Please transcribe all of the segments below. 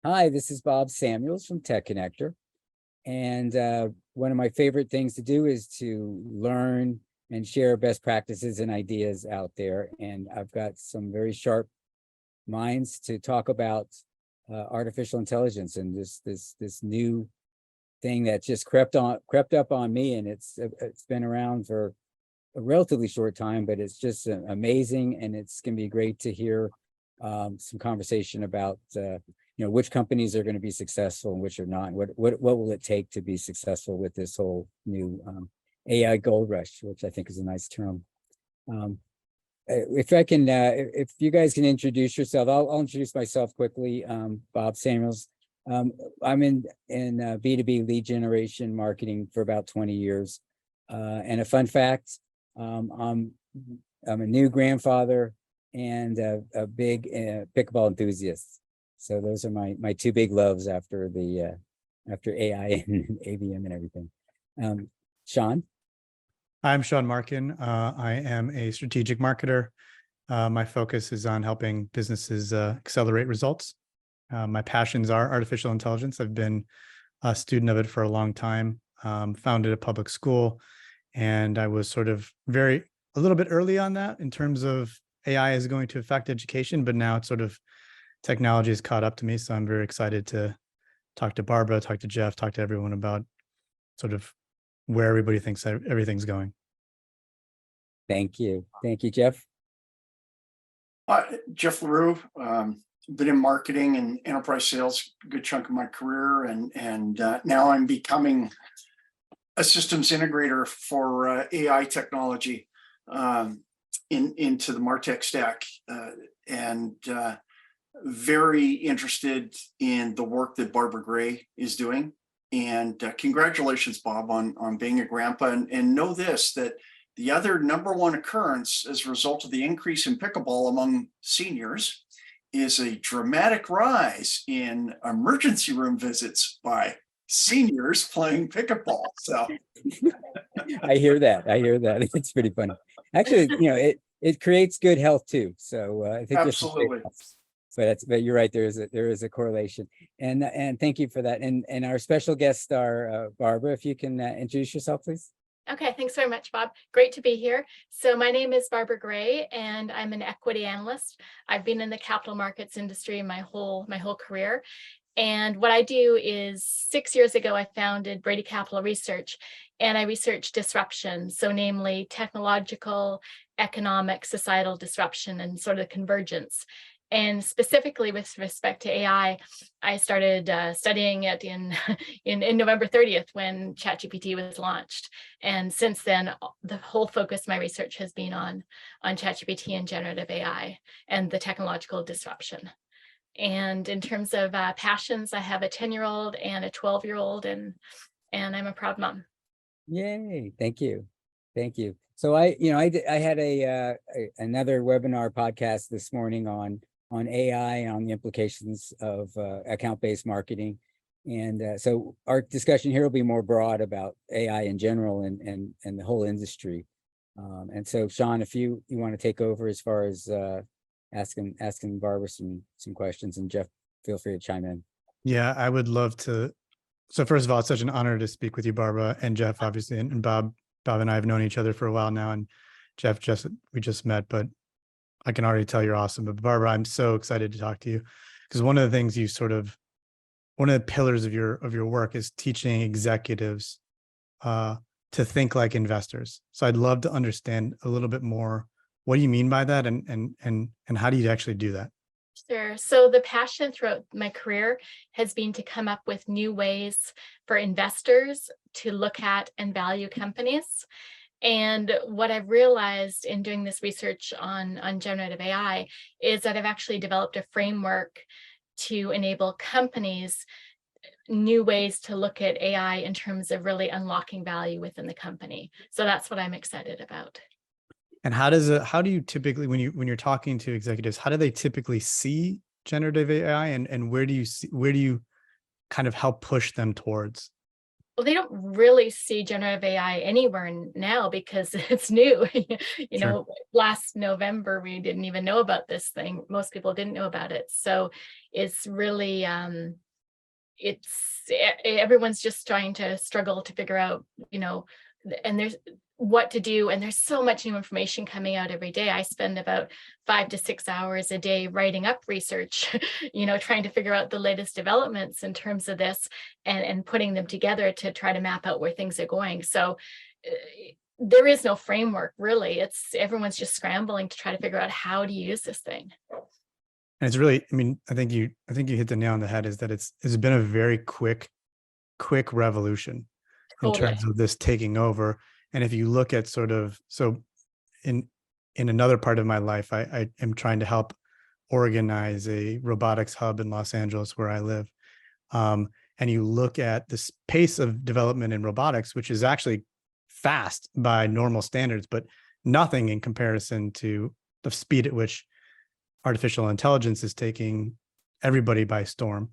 Hi, this is Bob Samuels from Tech Connector. And one of my favorite things to do is to learn and share best practices and ideas out there. And I've got some very sharp minds to talk about artificial intelligence and this new thing that just crept up on me, and it's been around for a relatively short time, but it's just amazing, and it's going to be great to hear some conversation about which companies are going to be successful and which are not. What will it take to be successful with this whole new AI gold rush, which I think is a nice term. If you guys can introduce yourself, I'll introduce myself quickly. Bob Samuels. I'm in B2B lead generation marketing for about 20 years. And a fun fact, I'm a new grandfather and a big pickleball enthusiast. So those are my two big loves after AI and AVM and everything. Sean? I'm Sean Markin. I am a strategic marketer. My focus is on helping businesses accelerate results. My passions are artificial intelligence. I've been a student of it for a long time, founded a public school, and I was sort of a little bit early on that in terms of AI is going to affect education, but now it's sort of technology has caught up to me. So I'm very excited to talk to Barbara, talk to Jeff, talk to everyone about sort of where everybody thinks everything's going. Thank you. Thank you, Jeff. Jeff LaRue, been in marketing and enterprise sales a good chunk of my career, and now I'm becoming a systems integrator for AI technology into the MarTech stack, and very interested in the work that Barbara Gray is doing. And congratulations, Bob, on being a grandpa. And know this, that the other number one occurrence as a result of the increase in pickleball among seniors is a dramatic rise in emergency room visits by seniors playing pickleball. So I hear that. It's pretty funny. Actually, it creates good health too. So I think absolutely. But you're right. There is a correlation, and thank you for that. And our special guest star, Barbara, if you can introduce yourself, please. Okay, thanks very much, Bob. Great to be here. So my name is Barbara Gray, and I'm an equity analyst. I've been in the capital markets industry my whole career. And what I do is 6 years ago, I founded Brady Capital Research, and I research disruption. So namely technological, economic, societal disruption, and sort of convergence. And specifically with respect to AI, I started studying it in November 30th when ChatGPT was launched. And since then, the whole focus of my research has been on ChatGPT and generative AI and the technological disruption. And in terms of passions, I have a 10-year-old and a 12-year-old, and I'm a proud mom. Yay! Thank you. So I had another webinar podcast this morning on AI and on the implications of account-based marketing. And so our discussion here will be more broad about AI in general and the whole industry. And so Sean, if you want to take over as far as asking Barbara some questions, and Jeff, feel free to chime in. Yeah, I would love to. So first of all, it's such an honor to speak with you, Barbara, and Jeff, obviously, and Bob. Bob and I have known each other for a while now, and Jeff, we just met, but I can already tell you're awesome. But Barbara, I'm so excited to talk to you because one of the things one of the pillars of your work is teaching executives to think like investors. So I'd love to understand a little bit more. What do you mean by that, and how do you actually do that? Sure. So the passion throughout my career has been to come up with new ways for investors to look at and value companies. And what I've realized in doing this research on generative AI is that I've actually developed a framework to enable companies new ways to look at AI in terms of really unlocking value within the company. So that's what I'm excited about. And how do you typically, when you're talking to executives, how do they typically see generative AI, and where do you kind of help push them towards? Well, they don't really see generative AI anywhere now because it's new. You Sure. know, last November, we didn't even know about this thing. Most people didn't know about it. So it's really, everyone's just trying to struggle to figure out, and there's what to do. And there's so much new information coming out every day. I spend about 5 to 6 hours a day writing up research, trying to figure out the latest developments in terms of this and putting them together to try to map out where things are going. So there is no framework really. Everyone's just scrambling to try to figure out how to use this thing. And it's really, I mean, I think you hit the nail on the head, is that it's been a very quick revolution in Totally. terms of this taking over. And if you look at in another part of my life, I am trying to help organize a robotics hub in Los Angeles where I live. And you look at this pace of development in robotics, which is actually fast by normal standards, but nothing in comparison to the speed at which artificial intelligence is taking everybody by storm.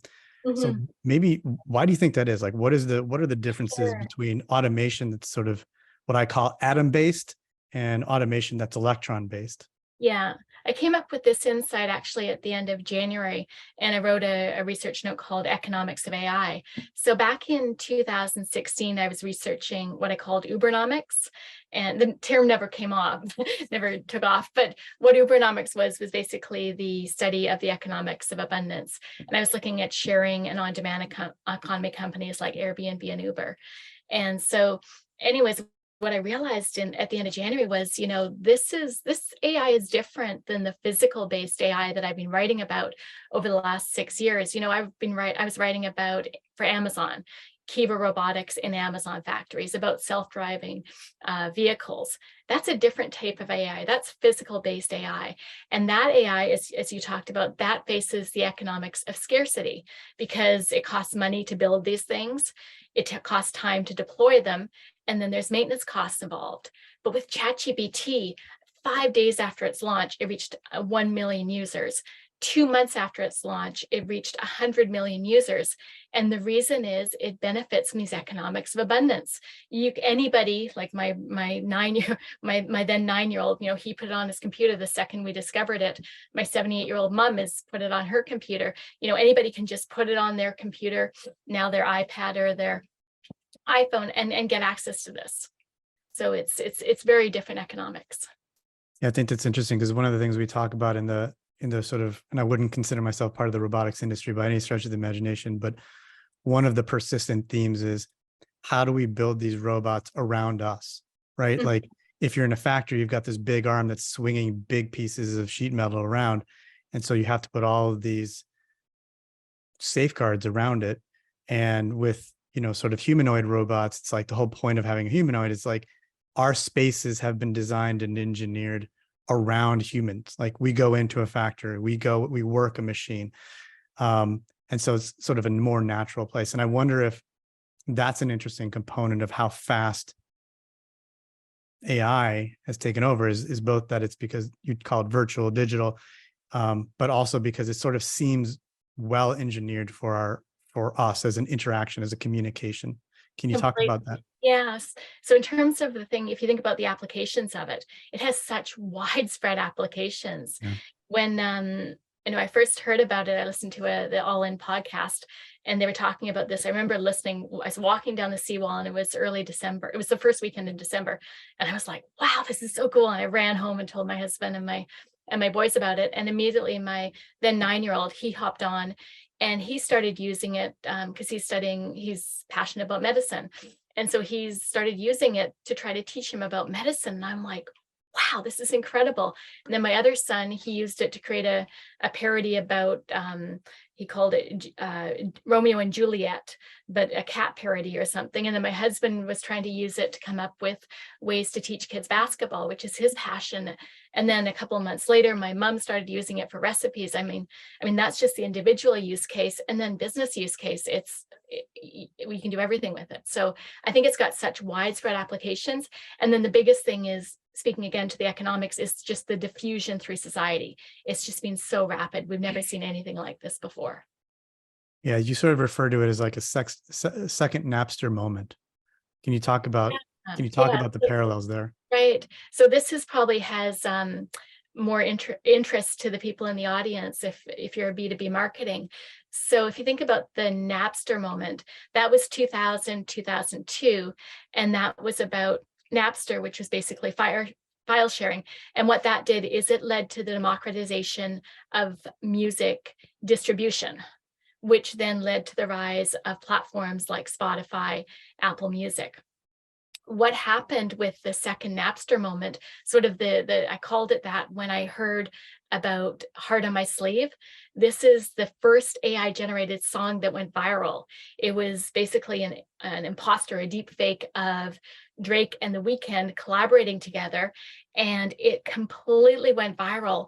So Mhm. maybe, why do you think that is? Like, what are the differences Sure. between automation that's sort of what I call atom-based and automation that's electron-based? Yeah, I came up with this insight actually at the end of January, and I wrote a research note called Economics of AI. So back in 2016, I was researching what I called Ubernomics, and the term never came off, never took off. But what Ubernomics was basically the study of the economics of abundance. And I was looking at sharing and on-demand economy companies like Airbnb and Uber. And so anyways, what I realized at the end of January was, this AI is different than the physical based AI that I've been writing about over the last 6 years. I was writing about for Amazon, Kiva robotics in Amazon factories, about self-driving vehicles. That's a different type of AI. That's physical based AI. And that AI, as you talked about, that faces the economics of scarcity because it costs money to build these things. It costs time to deploy them. And then there's maintenance costs involved. But with ChatGPT, 5 days after its launch, it reached 1 million users. 2 months after its launch, it reached 100 million users. And the reason is it benefits from these economics of abundance. Anybody like my then 9-year-old, he put it on his computer the second we discovered it. My 78-year-old mom has put it on her computer. Anybody can just put it on their computer, now their iPad or their iPhone, and get access to this. So it's very different economics. Yeah, I think that's interesting because one of the things we talk about in the sort of, and I wouldn't consider myself part of the robotics industry by any stretch of the imagination, but one of the persistent themes is, how do we build these robots around us, right? Mhm. Like, if you're in a factory, you've got this big arm that's swinging big pieces of sheet metal around. And so you have to put all of these safeguards around it. And with, sort of humanoid robots, it's like the whole point of having a humanoid is like, our spaces have been designed and engineered around humans. Like, we go into a factory, we work a machine. And so it's sort of a more natural place. And I wonder if that's an interesting component of how fast AI has taken over, is both that it's because you'd call it virtual digital, but also because it sort of seems well engineered for us as an interaction, as a communication. Can you talk about that? Yes. So in terms of the thing, if you think about the applications of it, it has such widespread applications. Yeah. When I first heard about it, I listened to the All In podcast, and they were talking about this. I remember listening. I was walking down the seawall, and it was early December. It was the first weekend in December, and I was like, "Wow, this is so cool!" And I ran home and told my husband and my boys about it. And immediately, my then 9-year-old, he hopped on, and he started using it because he's passionate about medicine. And so he's started using it to try to teach him about medicine. And I'm like, wow, this is incredible. And then my other son, he used it to create a parody about, he called it Romeo and Juliet, but a cat parody or something. And then my husband was trying to use it to come up with ways to teach kids basketball, which is his passion. And then a couple of months later, my mom started using it for recipes. I mean, that's just the individual use case. And then business use case, we can do everything with it. So I think it's got such widespread applications. And then the biggest thing is, speaking again to the economics, is just the diffusion through society. It's just been so rapid. We've never seen anything like this before. Yeah, you sort of refer to it as like a second Napster moment. Can you talk about Yeah. the parallels there? Right. So this is probably has more interest to the people in the audience if you're a B2B marketing. So if you think about the Napster moment, that was 2000, 2002, and that was about Napster, which was basically file sharing. And what that did is it led to the democratization of music distribution, which then led to the rise of platforms like Spotify, Apple Music. What happened with the second Napster moment, sort of I called it that when I heard about Heart on My Sleeve. This is the first AI generated song that went viral. It was basically an imposter, a deep fake of Drake and The Weeknd collaborating together, and it completely went viral.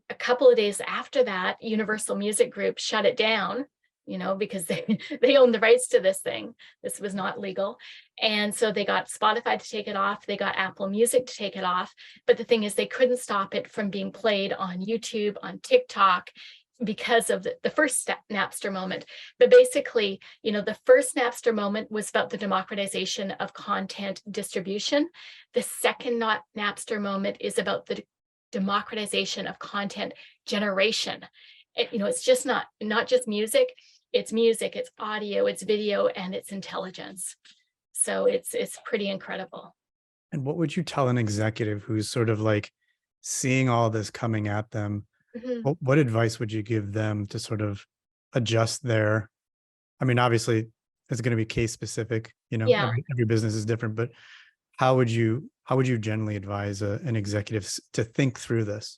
A couple of days after that, Universal Music Group shut it down, because they own the rights to this thing. This was not legal. And so they got Spotify to take it off. They got Apple Music to take it off. But the thing is, they couldn't stop it from being played on YouTube, on TikTok, because of the first Napster moment. But basically, the first Napster moment was about the democratization of content distribution. The second Napster moment is about the democratization of content generation. It's just not just music, it's audio, it's video, and it's intelligence. So it's pretty incredible. And what would you tell an executive who's sort of like seeing all this coming at them? Mhm. What advice would you give them to sort of adjust their, I mean, obviously it's going to be case specific, Yeah. every business is different, but how would you generally advise an executive to think through this?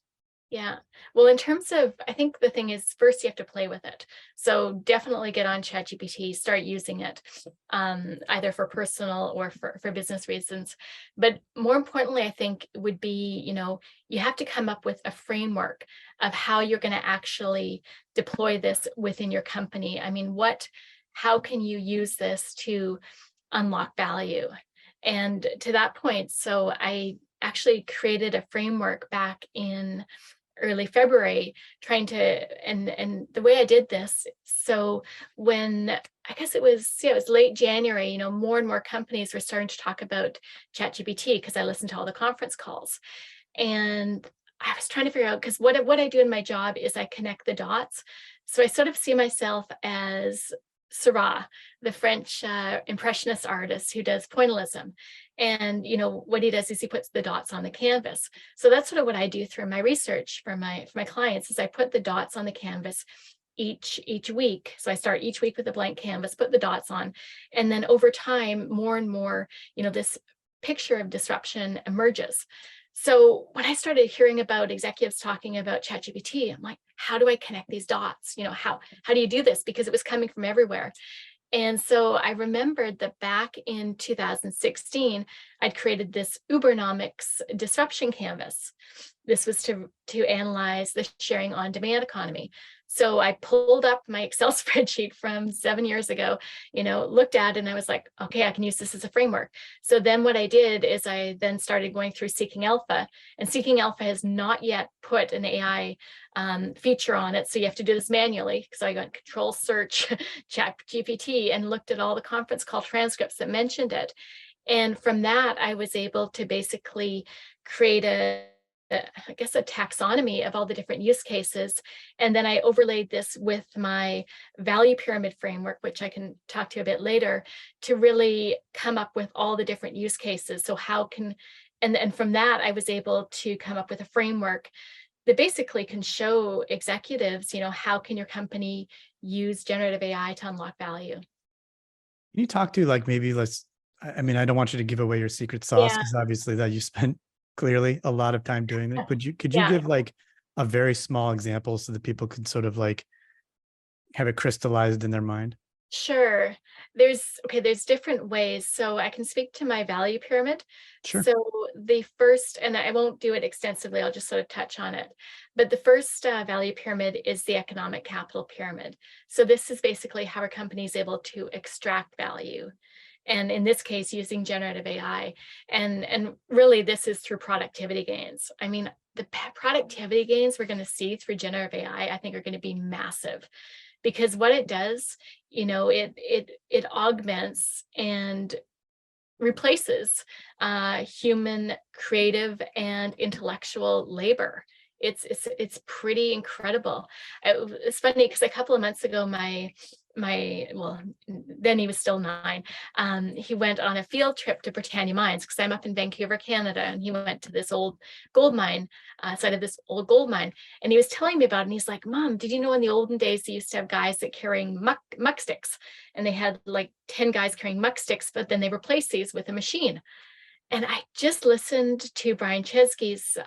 Yeah. Well, in terms of, I think the thing is, first you have to play with it. So definitely get on ChatGPT, start using it, either for personal or for business reasons. But more importantly, I think would be, you have to come up with a framework of how you're going to actually deploy this within your company. I mean, how can you use this to unlock value? And to that point, so I actually created a framework back in early February, trying to, and the way I did this, so when I guess it was late January, more and more companies were starting to talk about ChatGPT, because I listened to all the conference calls. And I was trying to figure out, because what I do in my job is I connect the dots. So I sort of see myself as Seurat, the French impressionist artist who does pointillism. And what he does is he puts the dots on the canvas. So that's sort of what I do through my research for my clients, is I put the dots on the canvas each week. So I start each week with a blank canvas, put the dots on, and then over time, more and more, this picture of disruption emerges. So when I started hearing about executives talking about ChatGPT, I'm like, how do I connect these dots? How do you do this? Because it was coming from everywhere. And so I remembered that back in 2016, I'd created this Ubernomics disruption canvas. This was to analyze the sharing on demand economy. So I pulled up my Excel spreadsheet from 7 years ago, looked at it, and I was like, okay, I can use this as a framework. So then what I did is I then started going through Seeking Alpha, and Seeking Alpha has not yet put an AI feature on it. So you have to do this manually. So I got Control Search ChatGPT and looked at all the conference call transcripts that mentioned it. And from that, I was able to basically create I guess a taxonomy of all the different use cases. And then I overlaid this with my value pyramid framework, which I can talk to you a bit later, to really come up with all the different use cases. So and from that, I was able to come up with a framework that basically can show executives, how can your company use generative AI to unlock value? Can you talk to maybe I mean, I don't want you to give away your secret sauce, Yeah. because obviously that you spent clearly a lot of time doing it. Could you Yeah. give a very small example so that people could sort of have it crystallized in their mind? Sure. There's different ways. So I can speak to my value pyramid. Sure. So the first, and I won't do it extensively, I'll just sort of touch on it. But the first value pyramid is the economic capital pyramid. So this is basically how a company is able to extract value. And in this case, using generative AI. And really, this is through productivity gains. I mean, the productivity gains we're going to see through generative AI, I think, are going to be massive. Because what it does, it augments and replaces human creative and intellectual labor. It's pretty incredible. It's funny because a couple of months ago, well, then he was still 9. He went on a field trip to Britannia Mines because I'm up in Vancouver, Canada, and he went to this old gold mine, side of this old gold mine, and he was telling me about it. And he's like, "Mom, did you know in the olden days they used to have guys that carrying muck sticks, and they had like 10 guys carrying muck sticks, but then they replaced these with a machine." And I just listened to Brian Chesky's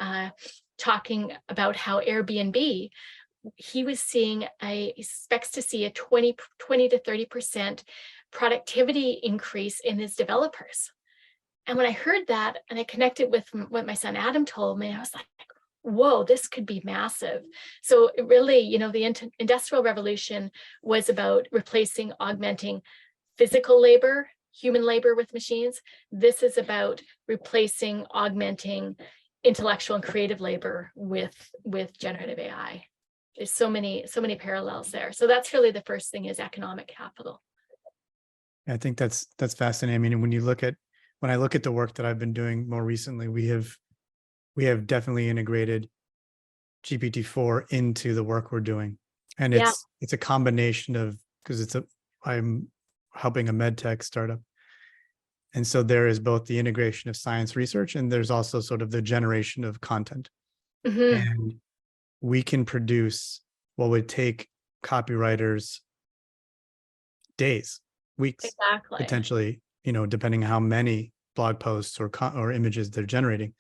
talking about how Airbnb, he was seeing he expects to see a 20 to 30% productivity increase in his developers. And when I heard that and I connected with what my son Adam told me, I was like, whoa, this could be massive. So it really, the Industrial Revolution was about replacing, augmenting physical labor, human labor with machines. This is about replacing, augmenting intellectual and creative labor with generative AI. There's so many parallels there. So that's really the first thing, is economic capital. I think that's fascinating. I mean, when I look at the work that I've been doing more recently, we have definitely integrated GPT-4 into the work we're doing. And it's a combination of, because I'm helping a med tech startup. And so there is both the integration of science research, and there's also sort of the generation of content. Mm-hmm. And we can produce what would take copywriters days, weeks, Exactly. potentially, depending on how many blog posts or images they're generating,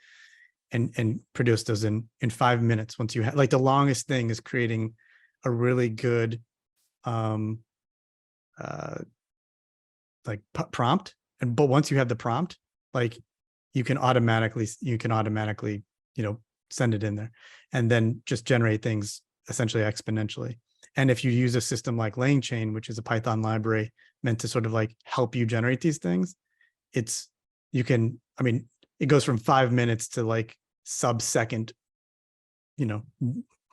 and produce those in 5 minutes. Once you have, like, the longest thing is creating a really good prompt. But once you have the prompt, like, you can automatically, send it in there and then just generate things essentially exponentially. And if you use a system like LangChain, which is a Python library meant to sort of like help you generate these things, it goes from 5 minutes to like sub-second,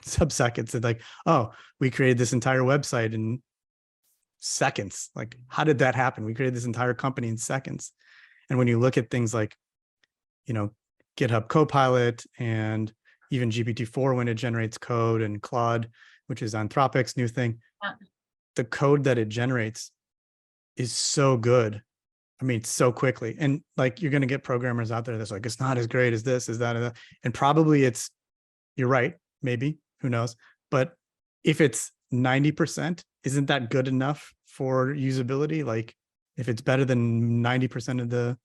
sub-seconds, and like, oh, we created this entire website in seconds. Like, how did that happen? We created this entire company in seconds. And when you look at things like, GitHub Copilot and even GPT-4 when it generates code, and Claude, which is Anthropic's new thing, the code that it generates is so good. I mean, so quickly. And like, you're going to get programmers out there that's like, it's not as great as this, as that. And probably you're right, maybe, who knows? But if it's 90%, isn't that good enough for usability? Like, if it's better than 90% of the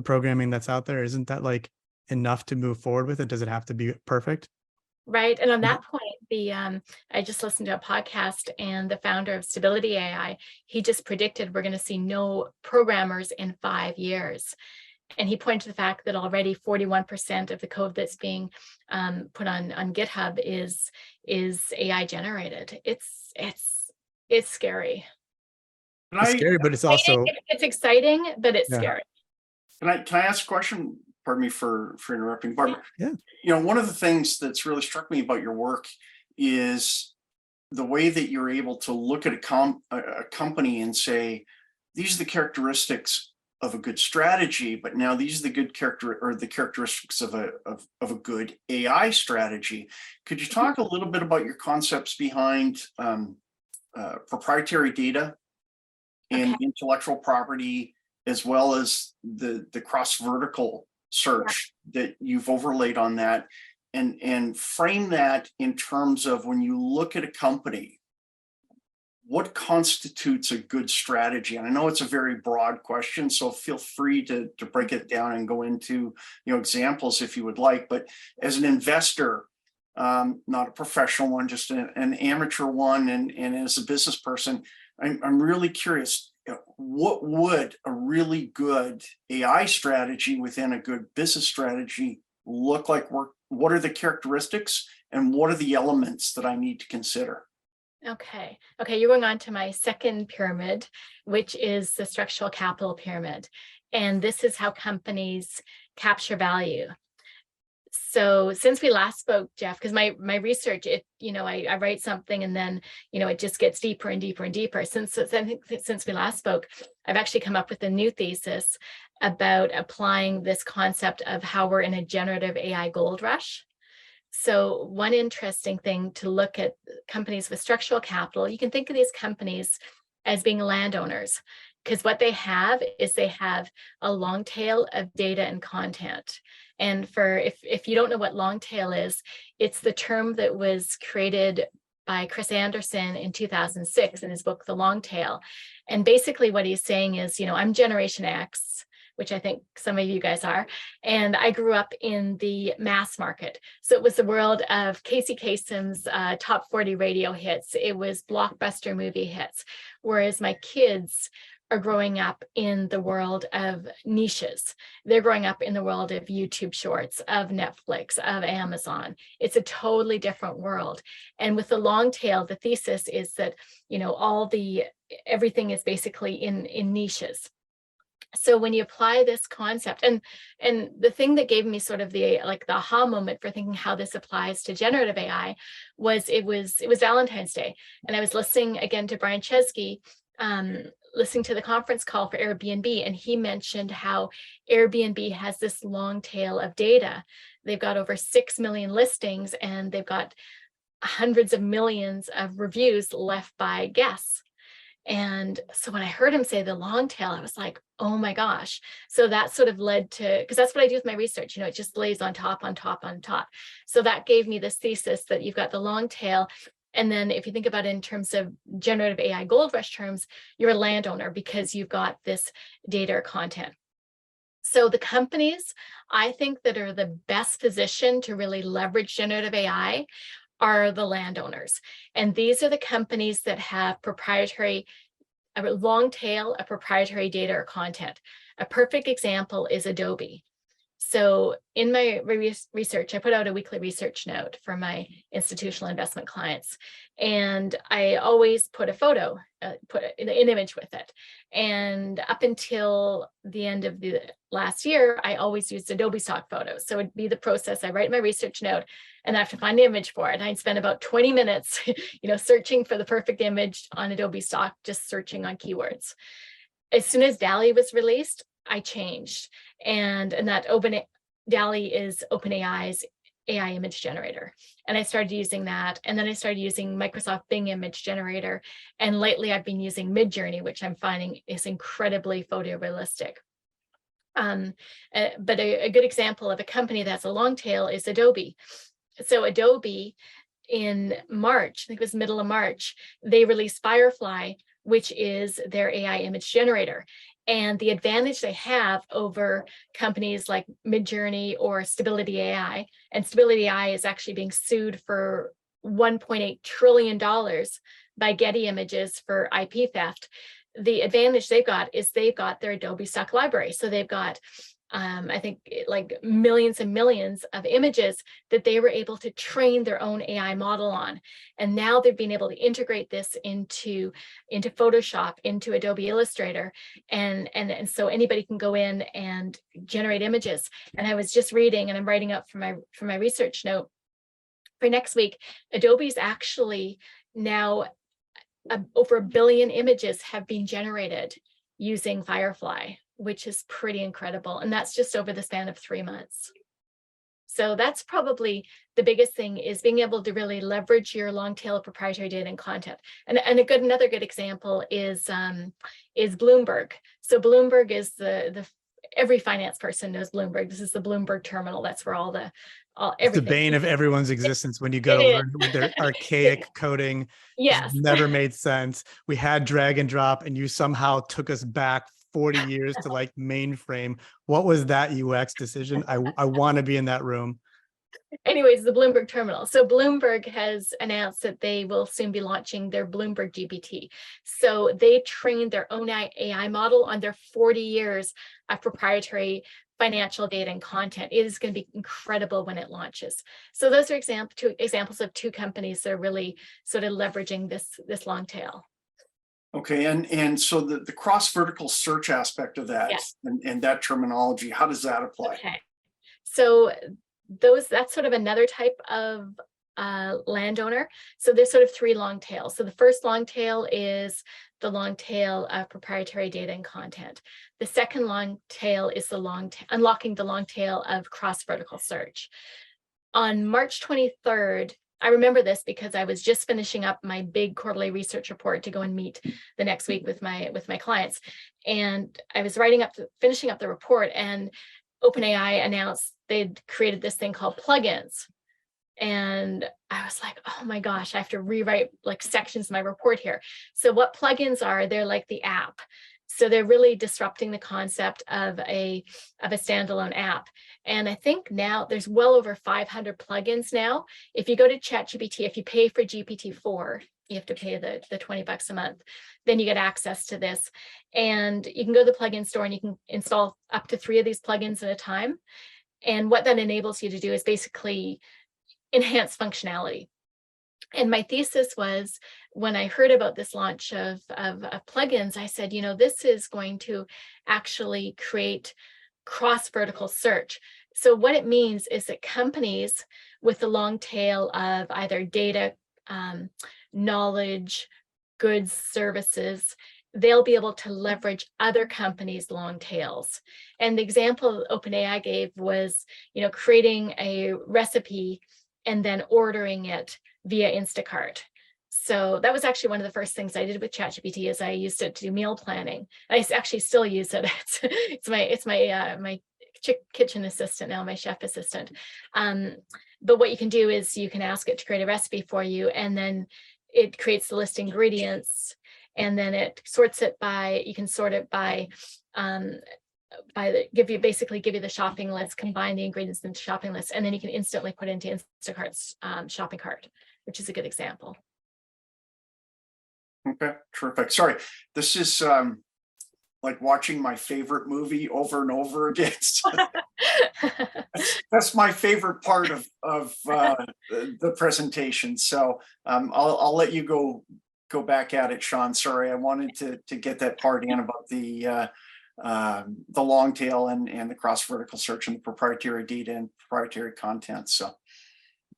programming that's out there, isn't that like enough to move forward with it? Does it have to be perfect? Right. And on that point, I just listened to a podcast, and the founder of Stability AI, he just predicted we're going to see no programmers in 5 years. And he pointed to the fact that already 41% of the code that's being put on GitHub is AI generated. It's scary. It's scary, but it's also, it's exciting, but it's scary. Can I ask a question? Pardon me for interrupting, Barbara. Yeah. One of the things that's really struck me about your work is the way that you're able to look at a company and say, these are the characteristics of a good strategy, but now these are the characteristics of a good AI strategy. Could you talk a little bit about your concepts behind proprietary data and intellectual property, as well as the cross-vertical search that you've overlaid on that, and frame that in terms of, when you look at a company, what constitutes a good strategy? And I know it's a very broad question, so feel free to break it down and go into examples if you would like. But as an investor, not a professional one, just an amateur one, and as a business person, I'm really curious. What would a really good AI strategy within a good business strategy look like? What are the characteristics, and what are the elements that I need to consider? Okay, you're going on to my second pyramid, which is the structural capital pyramid. And this is how companies capture value. So since we last spoke, Jeff, because my research, I write something and then, it just gets deeper and deeper and deeper. Since we last spoke, I've actually come up with a new thesis about applying this concept of how we're in a generative AI gold rush. So one interesting thing to look at companies with structural capital, you can think of these companies as being landowners, because what they have is they have a long tail of data and content. And for if you don't know what long tail is, it's the term that was created by Chris Anderson in 2006 in his book, The Long Tail. And basically what he's saying is, I'm Generation X, which I think some of you guys are. And I grew up in the mass market. So it was the world of Casey Kasem's top 40 radio hits. It was blockbuster movie hits. Whereas my kids are growing up in the world of niches. They're growing up in the world of YouTube Shorts, of Netflix, of Amazon. It's a totally different world. And with the long tail, the thesis is that, everything is basically in niches. So when you apply this concept, and the thing that gave me sort of the aha moment for thinking how this applies to generative AI was it was Valentine's Day, and I was listening again to Brian Chesky, listening to the conference call for Airbnb, and he mentioned how Airbnb has this long tail of data. They've got over 6 million listings, and they've got hundreds of millions of reviews left by guests. And so when I heard him say the long tail, I was like, oh my gosh. So that sort of led to, because that's what I do with my research, it just lays on top, on top, on top. So that gave me this thesis that you've got the long tail. And then if you think about it in terms of generative AI gold rush terms, you're a landowner because you've got this data or content. So the companies, I think, that are the best positioned to really leverage generative AI are the landowners. And these are the companies that have a long tail of proprietary data or content. A perfect example is Adobe. So in my research, I put out a weekly research note for my institutional investment clients. And I always put a photo, put an image with it. And up until the end of the last year, I always used Adobe stock photos. So it'd be the process. I write my research note and I have to find the image for it. I'd spend about 20 minutes, searching for the perfect image on Adobe stock, just searching on keywords. As soon as DALL-E was released, I changed. And that DALL-E is OpenAI's AI image generator. And I started using that. And then I started using Microsoft Bing image generator. And lately I've been using Midjourney, which I'm finding is incredibly photorealistic. But a good example of a company that's a long tail is Adobe. So Adobe in March, I think it was middle of March, they released Firefly, which is their AI image generator. And the advantage they have over companies like Midjourney or Stability AI, and Stability AI is actually being sued for $1.8 trillion by Getty Images for IP theft. The advantage they've got is they've got their Adobe stock library. So they've got, I think, like millions and millions of images that they were able to train their own AI model on. And now they've been able to integrate this into Photoshop, into Adobe Illustrator. And so anybody can go in and generate images. And I was just reading, and I'm writing up for my research note for next week, Adobe's actually now over 1 billion images have been generated using Firefly, which is pretty incredible. And that's just over the span of 3 months. So that's probably the biggest thing, is being able to really leverage your long tail of proprietary data and content. And another good example is Bloomberg. So Bloomberg is every finance person knows Bloomberg. This is the Bloomberg terminal. That's where It's the bane of everyone's existence when you go to learn with their archaic coding. Yes. Never made sense. We had drag and drop, and you somehow took us back 40 years to like mainframe. What was that UX decision? I want to be in that room. Anyways, the Bloomberg terminal. So Bloomberg has announced that they will soon be launching their Bloomberg GPT. So they trained their own AI model on their 40 years of proprietary financial data and content. It is going to be incredible when it launches. So those are two examples of two companies that are really sort of leveraging this long tail. Okay, and so the cross-vertical search aspect of that, Yes. and that terminology, how does that apply? Okay, so that's sort of another type of landowner. So there's sort of three long tails. So the first long tail is the long tail of proprietary data and content. The second long tail is the unlocking the long tail of cross-vertical search. On March 23rd, I remember this because I was just finishing up my big quarterly research report to go and meet the next week with my clients. And I was finishing up the report, and OpenAI announced they'd created this thing called plugins. And I was like, oh my gosh, I have to rewrite like sections of my report here. So what plugins are, they're like the app. So they're really disrupting the concept of a standalone app. And I think now there's well over 500 plugins now. If you go to ChatGPT, if you pay for GPT-4, you have to pay the $20 a month, then you get access to this. And you can go to the plugin store and you can install up to 3 of these plugins at a time. And what that enables you to do is basically enhance functionality. And my thesis was, when I heard about this launch of plugins, I said, this is going to actually create cross-vertical search. So what it means is that companies with the long tail of either data, knowledge, goods, services, they'll be able to leverage other companies' long tails. And the example OpenAI gave was, creating a recipe and then ordering it via Instacart. So that was actually one of the first things I did with ChatGPT, is I used it to do meal planning. I actually still use it. It's my kitchen assistant now, my chef assistant. But what you can do is you can ask it to create a recipe for you, and then it creates the list ingredients, and then it sorts it by, you can sort it by give you the shopping list, combine the ingredients into shopping list, and then you can instantly put it into Instacart's shopping cart, which is a good example. Okay, terrific. Sorry, this is like watching my favorite movie over and over again. That's my favorite part of the presentation. So I'll let you go back at it, Sean. Sorry, I wanted to get that part in about the long tail and the cross-vertical search and the proprietary data and proprietary content. So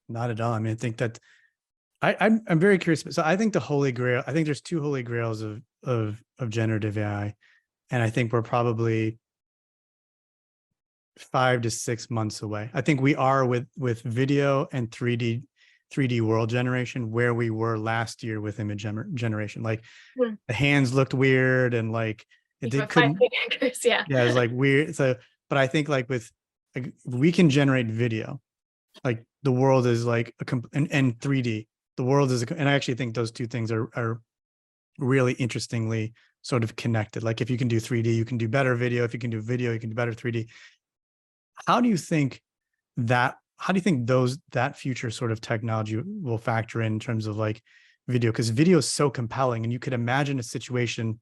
Not at all. I mean, I think that I'm very curious. So I think the holy grail, I think there's 2 holy grails of generative AI. And I think we're probably 5 to 6 months away. I think we are with video and 3D world generation where we were last year with image generation. Like the hands looked weird, and like couldn't. Yeah, it was like weird. So, but I think like we can generate video, like the world is like and 3D. The world is, and I actually think those 2 things are really interestingly sort of connected. Like if you can do 3D, you can do better video. If you can do video, you can do better 3D. How do you think that future sort of technology will factor in terms of like video? Because video is so compelling, and you could imagine a situation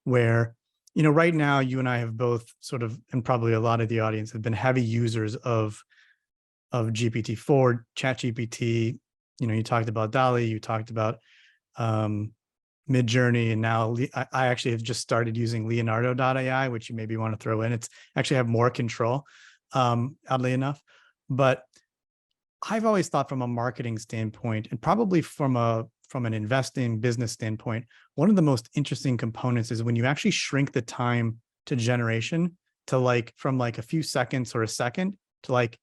where, right now you and I have both sort of, and probably a lot of the audience have been heavy users of GPT-4, ChatGPT. You talked about DALL-E, you talked about Midjourney, and now I actually have just started using Leonardo.ai, which you maybe want to throw in. It's actually have more control, oddly enough. But I've always thought from a marketing standpoint, and probably from an investing business standpoint, one of the most interesting components is when you actually shrink the time to generation to like from like a few seconds or a second to like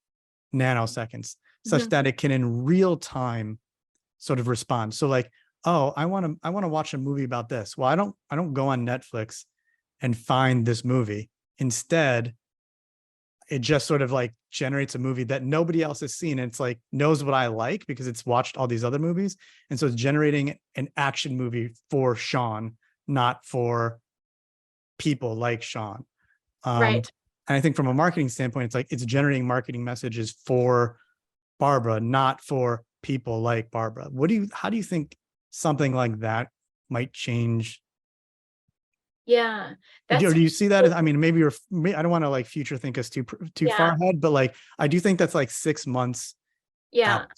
nanoseconds, such that it can in real time sort of respond. So like, oh, I want to watch a movie about this. Well, I don't go on Netflix and find this movie. Instead, it just sort of like generates a movie that nobody else has seen. And it's like knows what I like because it's watched all these other movies. And so it's generating an action movie for Sean, not for people like Sean. right. And I think from a marketing standpoint, it's like it's generating marketing messages for Barbara, not for people like Barbara. How do you think something like that might change? Yeah, Or do you see that as, I mean, maybe I don't want to like future think us too far ahead, but like, I do think that's like 6 months. Yeah. out.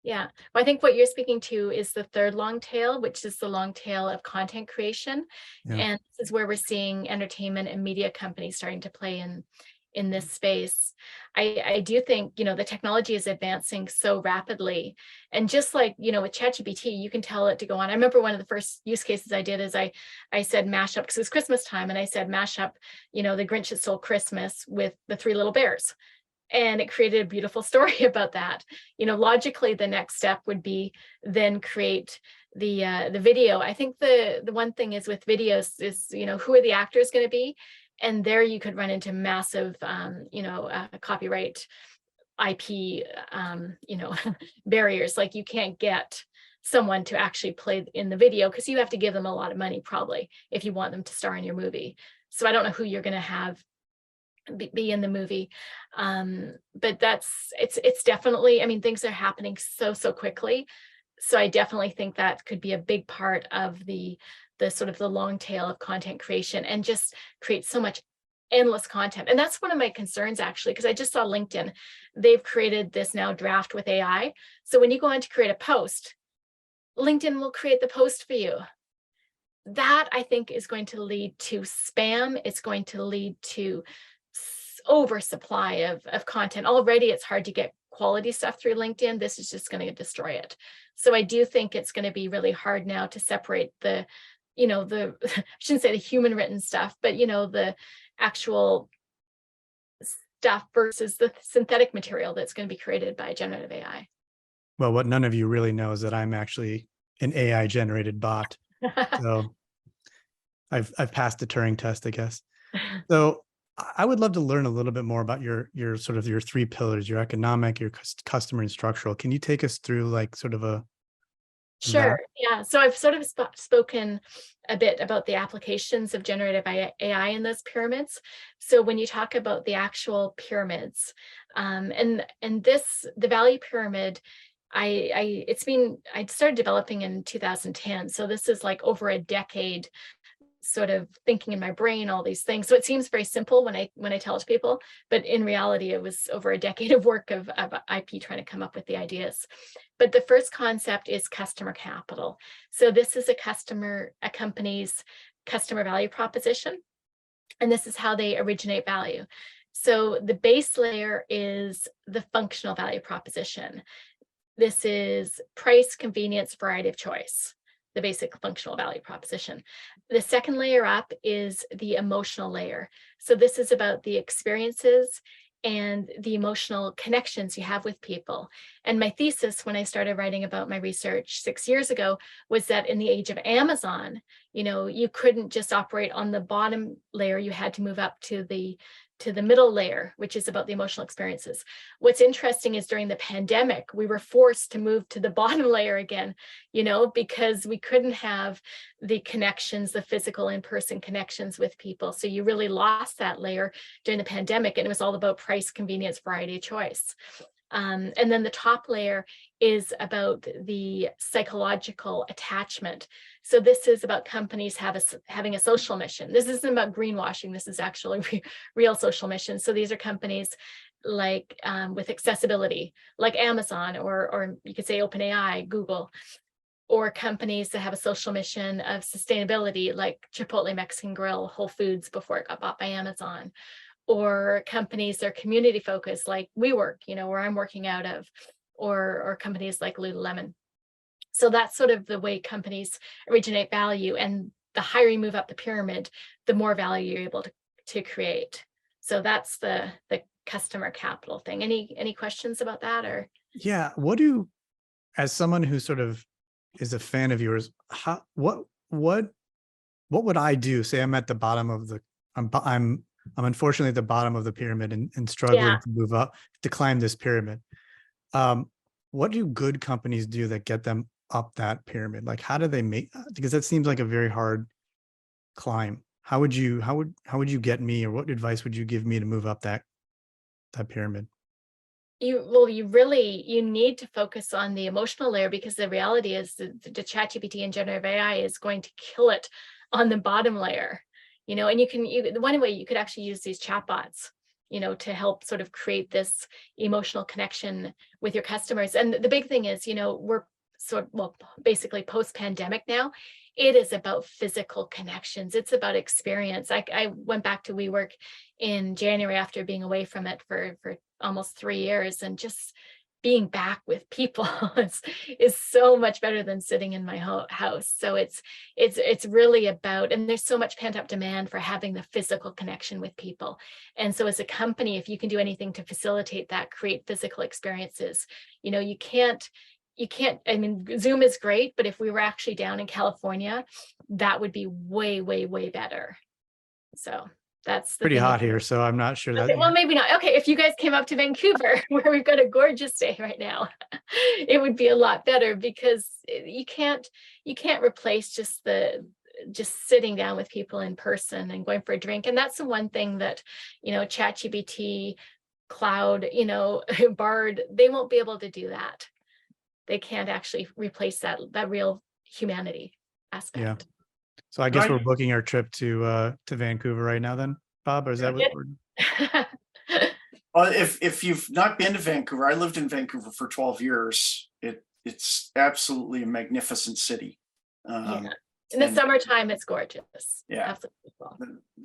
Yeah. Well, I think what you're speaking to is the third long tail, which is the long tail of content creation. Yeah. And this is where we're seeing entertainment and media companies starting to play in this space. I do think, you know, the technology is advancing so rapidly. And just like, you know, with ChatGPT, you can tell it to go on. I remember one of the first use cases I did is I said mash up, because it was Christmas time, and I said mash up, you know, The Grinch That Stole Christmas with The Three Little Bears. And it created a beautiful story about that. You know, logically, the next step would be then create the video. I think the one thing is with videos is, you know, who are the actors going to be? And there you could run into massive, you know, copyright IP, you know, barriers. Like you can't get someone to actually play in the video because you have to give them a lot of money probably if you want them to star in your movie. So I don't know who you're going to have be in the movie, but it's definitely, I mean, things are happening so quickly. So I definitely think that could be a big part of the sort of the long tail of content creation, and just create so much endless content. And that's one of my concerns, actually, because I just saw LinkedIn, they've created this now draft with AI. So when you go on to create a post, LinkedIn will create the post for you. That I think is going to lead to spam. It's going to lead to oversupply of content. Already it's hard to get quality stuff through LinkedIn. This is just going to destroy it. So I do think it's going to be really hard now to separate the, you know, the, I shouldn't say the human written stuff, but, you know, the actual stuff versus the synthetic material that's going to be created by generative AI. Well, what none of you really know is that I'm actually an AI generated bot. So I've passed the Turing test, I guess. So I would love to learn a little bit more about your sort of your three pillars, your economic, your customer, and structural. Can you take us through like sort of a Sure. Yeah. So I've sort of spoken a bit about the applications of generative AI in those pyramids. So when you talk about the actual pyramids, and the value pyramid, I started developing in 2010. So this is like over a decade sort of thinking in my brain, all these things. So it seems very simple when I tell it to people, but in reality, it was over a decade of work of IP trying to come up with the ideas. But the first concept is customer capital. So this is a company's customer value proposition, and this is how they originate value. So the base layer is the functional value proposition. This is price, convenience, variety of choice, the basic functional value proposition. The second layer up is the emotional layer. So this is about the experiences and the emotional connections you have with people. And my thesis, when I started writing about my research 6 years ago, was that in the age of Amazon, you know, you couldn't just operate on the bottom layer, you had to move up to the middle layer, which is about the emotional experiences. What's interesting is during the pandemic, we were forced to move to the bottom layer again, you know, because we couldn't have the connections, the physical in-person connections with people. So you really lost that layer during the pandemic, and it was all about price, convenience, variety, choice. And then the top layer is about the psychological attachment. So this is about companies having a social mission. This isn't about greenwashing. This is actually real social mission. So these are companies like with accessibility, like Amazon, or you could say OpenAI, Google, or companies that have a social mission of sustainability, like Chipotle Mexican Grill, Whole Foods before it got bought by Amazon, or companies that are community focused, like WeWork, you know, where I'm working out of, or companies like Lululemon. So that's sort of the way companies originate value, and the higher you move up the pyramid, the more value you're able to create. So that's the customer capital thing. Any questions about that? Or Yeah, as someone who sort of is a fan of yours, what would I do? Say I'm at the bottom of I'm unfortunately at the bottom of the pyramid and struggling to move up, to climb this pyramid. What do good companies do that get them up that pyramid? Like, how do they because that seems like a very hard climb. How would you get me, or what advice would you give me to move up that pyramid? You need to focus on the emotional layer, because the reality is the ChatGPT and generative AI is going to kill it on the bottom layer. You know, and one way you could actually use these chatbots, you know, to help sort of create this emotional connection with your customers. And the big thing is, you know, we're basically post-pandemic now, it is about physical connections. It's about experience. I went back to WeWork in January after being away from it for almost 3 years, and just being back with people is so much better than sitting in my house. So it's really about, and there's so much pent up demand for having the physical connection with people. And so as a company, if you can do anything to facilitate that, create physical experiences, you can't, I mean, Zoom is great, but if we were actually down in California, that would be way, way, way better. So that's the Pretty thing. hot here, so I'm not sure that. Okay, well, maybe not. Okay, if you guys came up to Vancouver, where we've got a gorgeous day right now, it would be a lot better, because you can't replace just sitting down with people in person and going for a drink. And that's the one thing that, ChatGPT, Cloud, Bard, they won't be able to do that. They can't actually replace that real humanity aspect. Yeah. So I guess Right. we're booking our trip to Vancouver right now then, Bob, or is that what we're? If you've not been to Vancouver, I lived in Vancouver for 12 years. It's absolutely a magnificent city. Yeah. In the summertime, it's gorgeous. Yeah. Absolutely cool.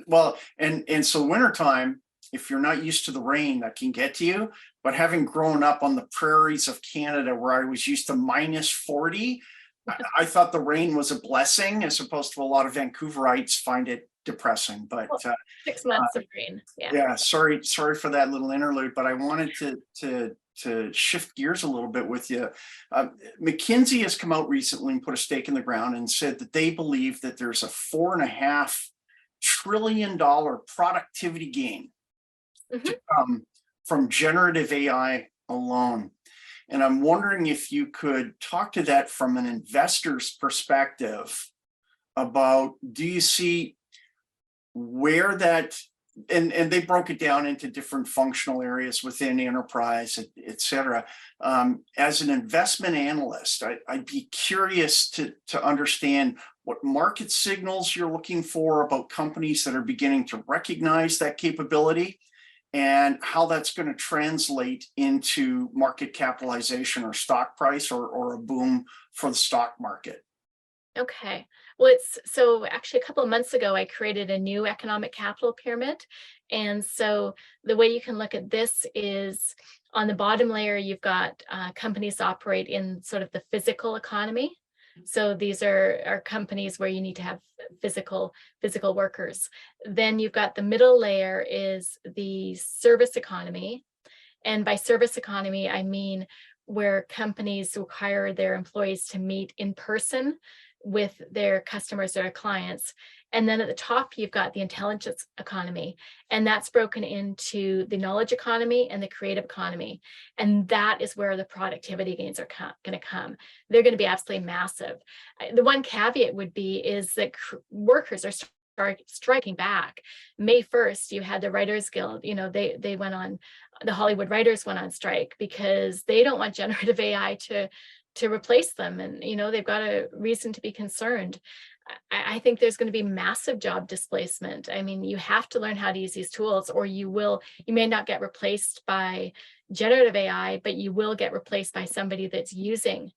Well, and so wintertime, if you're not used to the rain, that can get to you. But having grown up on the prairies of Canada, where I was used to -40, I thought the rain was a blessing, as opposed to a lot of Vancouverites find it depressing. But 6 months of rain. Yeah. yeah, sorry for that little interlude, but I wanted to shift gears a little bit with you. McKinsey has come out recently and put a stake in the ground and said that they believe that there's a $4.5 trillion productivity gain to come from generative AI alone. And I'm wondering if you could talk to that from an investor's perspective about, do you see where that, and they broke it down into different functional areas within enterprise, et cetera. As an investment analyst, I'd be curious to understand what market signals you're looking for about companies that are beginning to recognize that capability, and how that's going to translate into market capitalization or stock price, or a boom for the stock market. Okay. Well, so actually a couple of months ago, I created a new economic capital pyramid. And so the way you can look at this is, on the bottom layer, you've got companies that operate in sort of the physical economy. So these are companies where you need to have physical workers. Then you've got the middle layer is the service economy. And by service economy, I mean where companies require their employees to meet in person with their customers or clients. And then at the top, you've got the intelligence economy, and that's broken into the knowledge economy and the creative economy. And that is where the productivity gains are going to come. They're going to be absolutely massive. The one caveat would be is that workers are striking back. May 1st, you had the Writers Guild, they went on, the Hollywood writers went on strike because they don't want generative AI to replace them. And, they've got a reason to be concerned. I think there's going to be massive job displacement. I mean, you have to learn how to use these tools, or you may not get replaced by generative AI, but you will get replaced by somebody that's using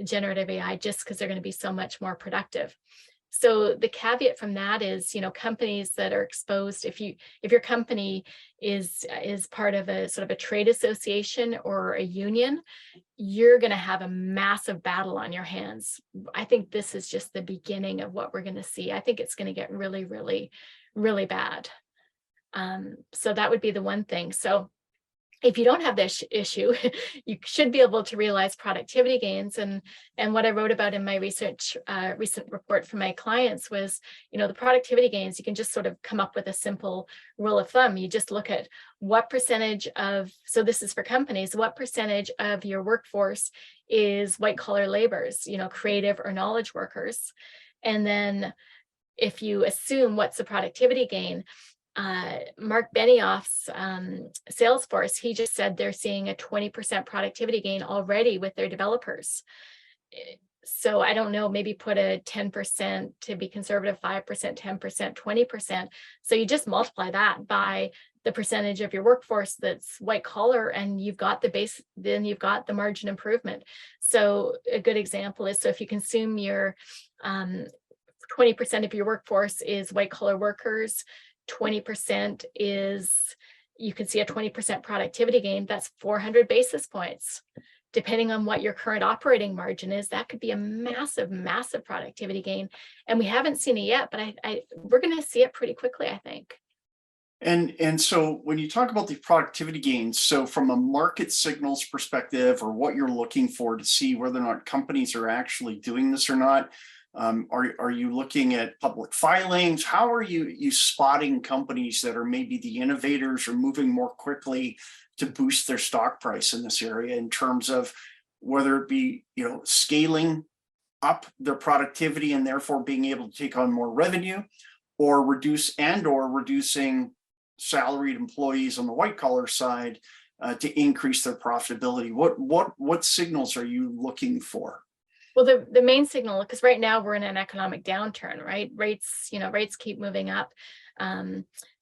generative AI, just because they're going to be so much more productive. So the caveat from that is, companies that are exposed, if your company is part of a sort of a trade association or a union, you're going to have a massive battle on your hands. I think this is just the beginning of what we're going to see. I think it's going to get really, really, really bad. So that would be the one thing. So if you don't have this issue, you should be able to realize productivity gains. And what I wrote about in my recent report for my clients was, the productivity gains, you can just sort of come up with a simple rule of thumb. You just look at what percentage of, so this is for companies, what percentage of your workforce is white collar laborers, creative or knowledge workers. And then if you assume what's the productivity gain, Mark Benioff's Salesforce, he just said they're seeing a 20% productivity gain already with their developers. So I don't know, maybe put a 10% to be conservative, 5%, 10%, 20%. So you just multiply that by the percentage of your workforce that's white collar, and you've got the base, then you've got the margin improvement. So a good example is, so if you consume your 20% of your workforce is white collar workers, 20% is, you can see a 20% productivity gain. That's 400 basis points. Depending on what your current operating margin is, that could be a massive, massive productivity gain. And we haven't seen it yet, but we're going to see it pretty quickly, I think. And so when you talk about the productivity gains, so from a market signals perspective, or what you're looking for to see whether or not companies are actually doing this or not, are you looking at public filings? How are you spotting companies that are maybe the innovators or moving more quickly to boost their stock price in this area, in terms of whether it be, scaling up their productivity and therefore being able to take on more revenue, or reducing salaried employees on the white collar side to increase their profitability? What signals are you looking for? Well, the main signal, because right now we're in an economic downturn, right? Rates keep moving up.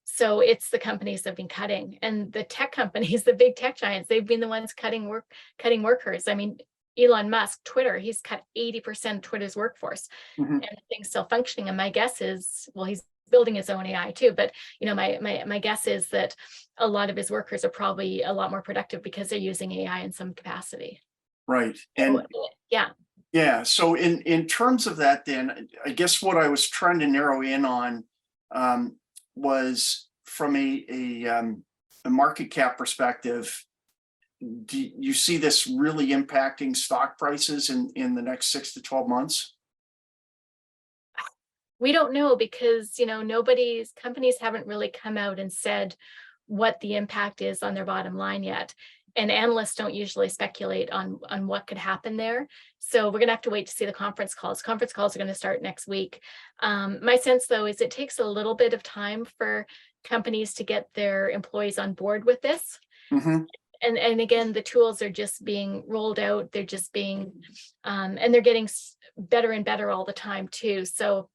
So it's the companies that have been cutting, and the tech companies, the big tech giants, they've been the ones cutting workers. I mean, Elon Musk, Twitter, he's cut 80% of Twitter's workforce, and things still functioning. And my guess is, well, he's building his own AI too, but my guess is that a lot of his workers are probably a lot more productive because they're using AI in some capacity. Right. And yeah. So in terms of that, then I guess what I was trying to narrow in on was from a market cap perspective. Do you see this really impacting stock prices in the next 6 to 12 months? We don't know, because companies haven't really come out and said what the impact is on their bottom line yet. And analysts don't usually speculate on what could happen there. So we're going to have to wait to see the conference calls. Conference calls are going to start next week. My sense, though, is it takes a little bit of time for companies to get their employees on board with this. And again, the tools are just being rolled out. They're just being, and they're getting better and better all the time too. So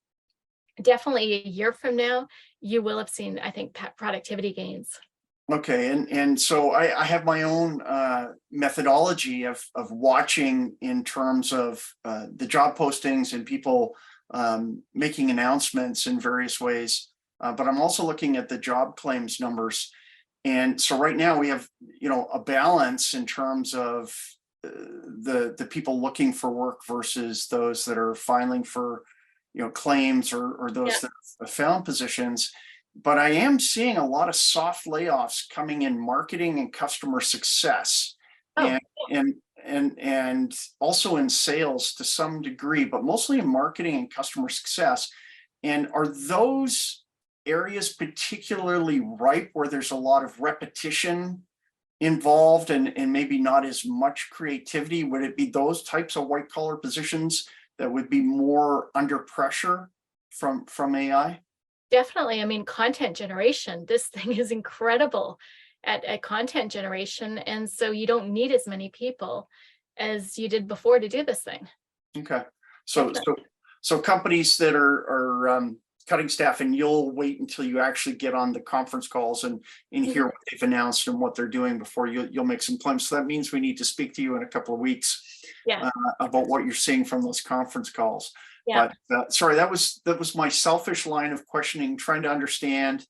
definitely a year from now, you will have seen, I think, productivity gains. Okay, and so I have my own methodology of watching in terms of the job postings and people making announcements in various ways, but I'm also looking at the job claims numbers. And so right now we have, a balance in terms of the people looking for work versus those that are filing for, claims or those that have found positions. But I am seeing a lot of soft layoffs coming in marketing and customer success, and also in sales to some degree, but mostly in marketing and customer success. And are those areas particularly ripe where there's a lot of repetition involved and maybe not as much creativity? Would it be those types of white collar positions that would be more under pressure from AI? Definitely. I mean, content generation, this thing is incredible at content generation. And so you don't need as many people as you did before to do this thing. Okay. So companies that are cutting staff, and you'll wait until you actually get on the conference calls and hear what they've announced and what they're doing before you'll make some claims. So that means we need to speak to you in a couple of weeks about what you're seeing from those conference calls. Yeah. But sorry, that was my selfish line of questioning, trying to understand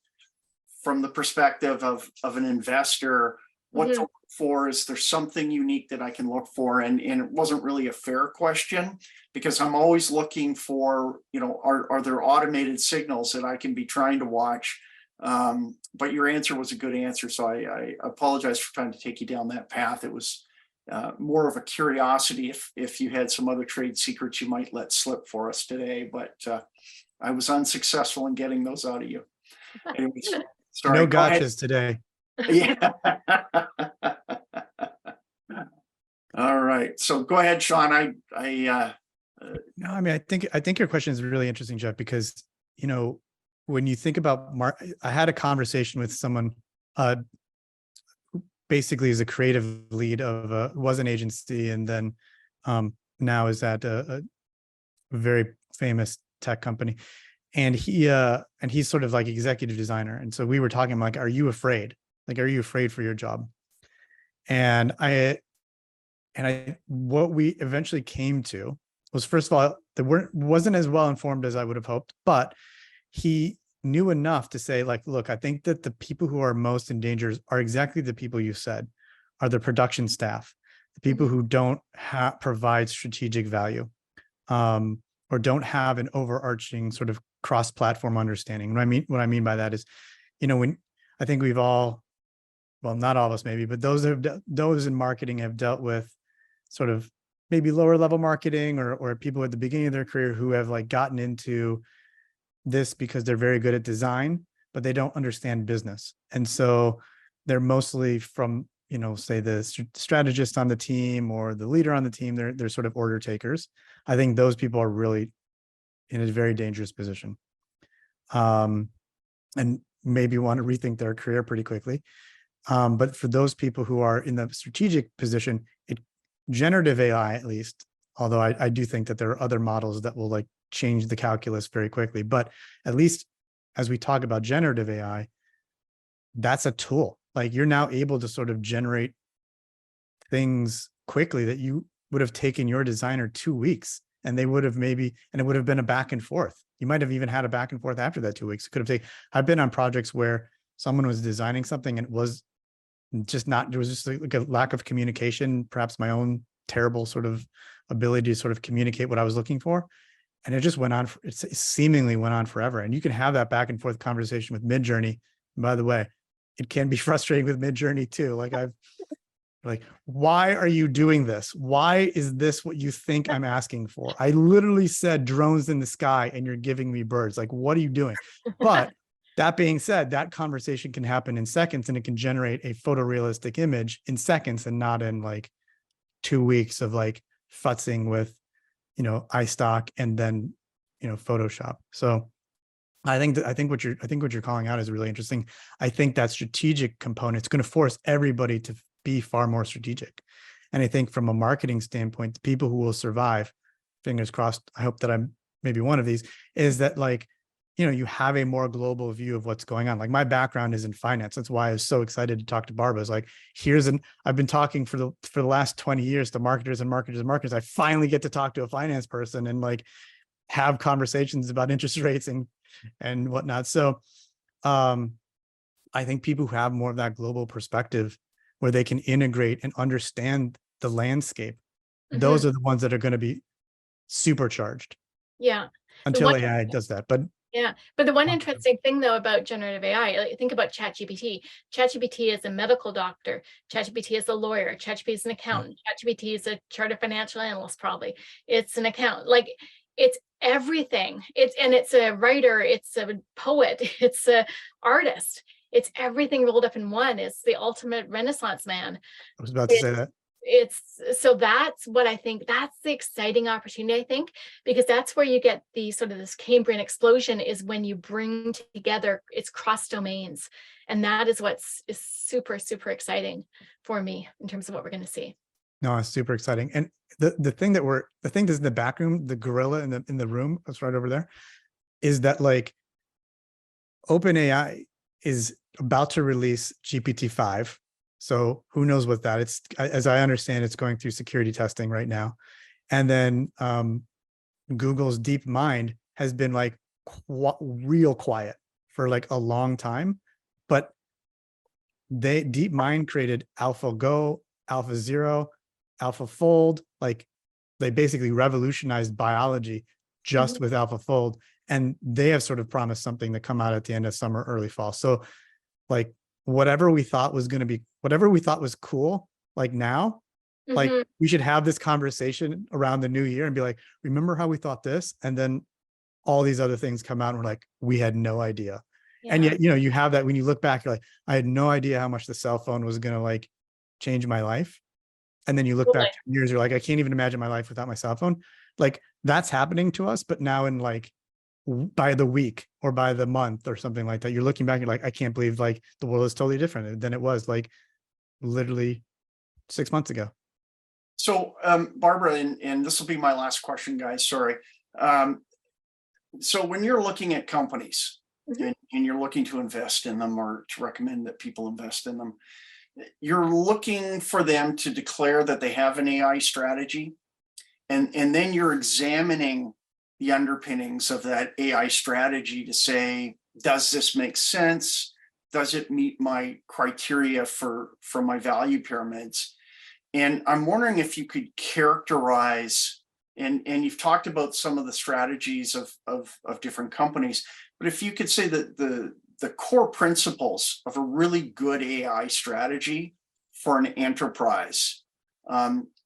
from the perspective of an investor what to look for. Is there something unique that I can look for? And it wasn't really a fair question, because I'm always looking for, are there automated signals that I can be trying to watch? But your answer was a good answer. So I apologize for trying to take you down that path. It was more of a curiosity if you had some other trade secrets you might let slip for us today, but I was unsuccessful in getting those out of you. Anyways, sorry. No gotchas today. Yeah. All right. So go ahead, Sean. No, I mean, I think your question is really interesting, Jeff, because, when you think about I had a conversation with someone, basically is a creative lead of was an agency, and then now is at a very famous tech company, and he's sort of like executive designer. And so we were talking, I'm like, are you afraid? Like, are you afraid for your job? And what we eventually came to was, first of all, they wasn't as well informed as I would have hoped, but he knew enough to say, like, look, I think that the people who are most in danger are exactly the people you said, are the production staff, the people who don't provide strategic value, or don't have an overarching sort of cross-platform understanding. What I mean by that is, when I think we've all, well, not all of us maybe, but those in marketing have dealt with sort of maybe lower level marketing, or people at the beginning of their career who have like gotten into this because they're very good at design, but they don't understand business. And so they're mostly from, say the strategist on the team or the leader on the team, they're sort of order takers. I think those people are really in a very dangerous position. And maybe want to rethink their career pretty quickly. But for those people who are in the strategic position, generative AI, at least, although I do think that there are other models that will like change the calculus very quickly, but at least as we talk about generative AI, that's a tool. Like, you're now able to sort of generate things quickly that you would have taken your designer 2 weeks, and it would have been a back and forth. You might have even had a back and forth after that 2 weeks. It could have taken, I've been on projects where someone was designing something and it was there was just like a lack of communication, perhaps my own terrible sort of ability to sort of communicate what I was looking for. And it just went on, it seemingly went on forever. And you can have that back and forth conversation with Midjourney. And by the way, it can be frustrating with Midjourney too. Like, why are you doing this? Why is this what you think I'm asking for? I literally said drones in the sky and you're giving me birds. Like, what are you doing? But that being said, that conversation can happen in seconds, and it can generate a photorealistic image in seconds and not in like 2 weeks of like futzing with, iStock and then, Photoshop. So I think what you're calling out is really interesting. I think that strategic component is going to force everybody to be far more strategic. And I think from a marketing standpoint, the people who will survive, fingers crossed, I hope that I'm maybe one of these, is that like, you have a more global view of what's going on. Like, my background is in finance. That's why I was so excited to talk to Barbara. It's like, I've been talking for the last 20 years to marketers. I finally get to talk to a finance person and like have conversations about interest rates and whatnot. So I think people who have more of that global perspective where they can integrate and understand the landscape, those are the ones that are going to be supercharged. Yeah. Until AI does that. But yeah, but the one interesting thing though about generative AI, like, think about ChatGPT. ChatGPT is a medical doctor. ChatGPT is a lawyer. ChatGPT is an accountant. ChatGPT is a chartered financial analyst. Probably it's an accountant. Like, it's everything. It's a writer. It's a poet. It's a artist. It's everything rolled up in one. It's the ultimate Renaissance man. I was about to say that. So that's what I think, that's the exciting opportunity, I think, because that's where you get the sort of this Cambrian explosion, is when you bring together, it's cross domains. And that is is super, super exciting for me in terms of what we're going to see. No, it's super exciting. And the thing that's in the back room, the gorilla in the room that's right over there, is that like OpenAI is about to release GPT-5. So who knows what that, it's, as I understand, it's going through security testing right now. And then Google's DeepMind has been like real quiet for like a long time, but DeepMind created AlphaGo, AlphaZero, AlphaFold. Like, they basically revolutionized biology just with AlphaFold. And they have sort of promised something to come out at the end of summer, early fall. So like, whatever we thought was cool, like now, like we should have this conversation around the new year and be like, remember how we thought this? And then all these other things come out and we're like, we had no idea. Yeah. And yet, you have that when you look back, you're like, I had no idea how much the cell phone was going to like change my life. And then you look back 10 years, you're like, I can't even imagine my life without my cell phone. Like, that's happening to us, but now in like, by the week or by the month or something like that, you're looking back, you're like, I can't believe like the world is totally different than it was like literally 6 months ago. So Barbara, and this will be my last question, guys, sorry. So when you're looking at companies and you're looking to invest in them or to recommend that people invest in them, you're looking for them to declare that they have an AI strategy. and then you're examining the underpinnings of that AI strategy to say, does this make sense? Does it meet my criteria for my value pyramids? And I'm wondering if you could characterize, and you've talked about some of the strategies of different companies, but if you could say that the core principles of a really good AI strategy for an enterprise,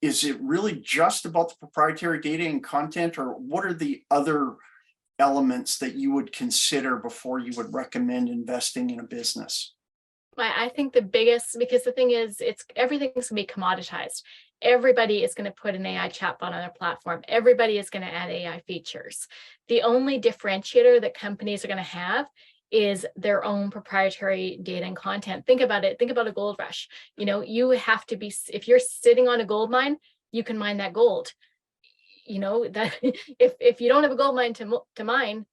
is it really just about the proprietary data and content, or what are the other elements that you would consider before you would recommend investing in a business? I think the biggest, because the thing is, everything's gonna be commoditized. Everybody is going to put an AI chatbot on their platform. Everybody is going to add AI features. The only differentiator that companies are going to have is their own proprietary data and content. Think about it. Think about a gold rush. You know, you have to be, if you're sitting on a gold mine, you can mine that gold. You know, that if you don't have a gold mine to mine,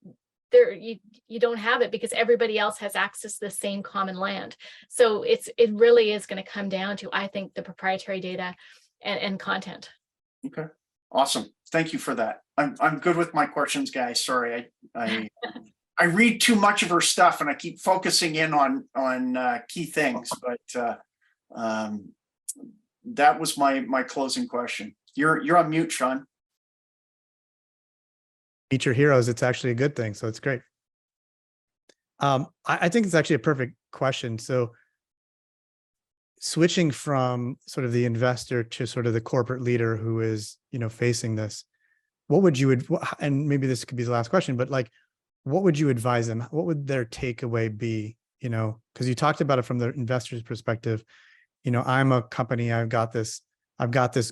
there you don't have it, because everybody else has access to the same common land. So it really is going to come down to, I think, the proprietary data and content. Okay, awesome. Thank you for that. I'm good with my questions, guys. Sorry, I read too much of her stuff and I keep focusing in on key things, but that was my closing question. You're on mute, Sean. Meet your heroes. It's actually a good thing, so it's great. I think it's actually a perfect question. So switching from sort of the investor to sort of the corporate leader who is, you know, facing this, what would you, and maybe this could be the last question, but like, what would you advise them? What would their takeaway be? You know, because you talked about it from the investor's perspective. You know, I'm a company, I've got this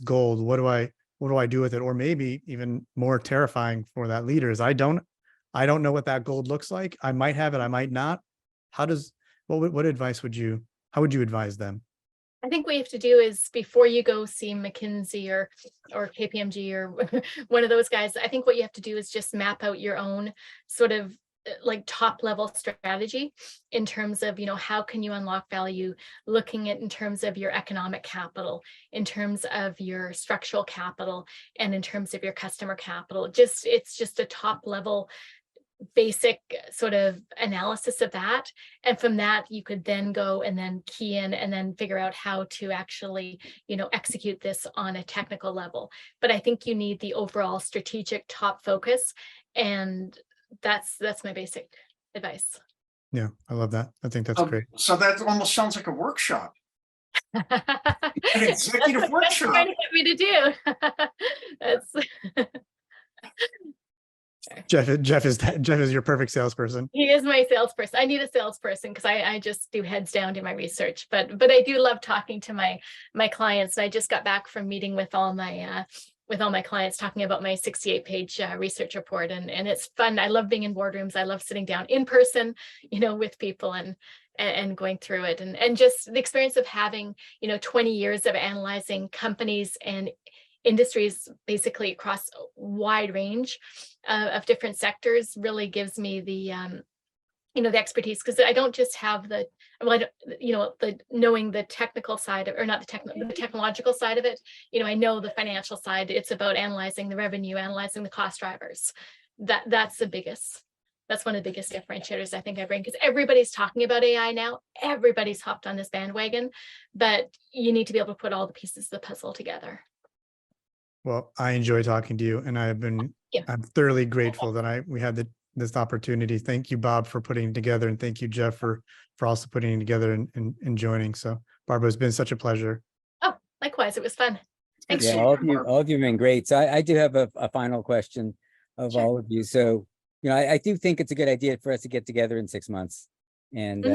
gold. What do I do with it? Or maybe even more terrifying for that leader is I don't know what that gold looks like. I might have it, I might not. What advice how would you advise them? I think what you have to do is, before you go see McKinsey or KPMG or one of those guys, I think what you have to do is just map out your own sort of like top level strategy in terms of, you know, how can you unlock value, looking at in terms of your economic capital, in terms of your structural capital, and in terms of your customer capital. It's just a top level basic sort of analysis of that. And from that, you could then go and then key in and then figure out how to actually, you know, execute this on a technical level. But I think you need the overall strategic top focus. And that's my basic advice. Yeah, I love that. I think that's great. So that almost sounds like a workshop. An executive That's workshop. trying to get me to do. That's Jeff is your perfect salesperson. He is my salesperson. I need a salesperson because I just do heads down to my research, but I do love talking to my clients. I just got back from meeting with all my clients, talking about my 68-page research report, and it's fun. I love being in boardrooms. I love sitting down in person, you know, with people and going through it, and just the experience of having, you know, 20 years of analyzing companies and industries basically across a wide range of different sectors really gives me the you know, the expertise, because I don't just have the, well, you know, the knowing the technical side of, or not the technological side of it. You know, I know the financial side. It's about analyzing the revenue, analyzing the cost drivers. That's one of the biggest differentiators I think I bring, because everybody's talking about AI now. Everybody's hopped on this bandwagon, but you need to be able to put all the pieces of the puzzle together. Well, I enjoy talking to you, and I'm thoroughly grateful that we had this opportunity. Thank you, Bob, for putting it together, and thank you, Jeff, for also putting it together and joining. So, Barbara, it's been such a pleasure. Oh, likewise, it was fun. Thanks. Yeah, all of you have been great. So I do have a final question of all of you. So, you know, I do think it's a good idea for us to get together in 6 months and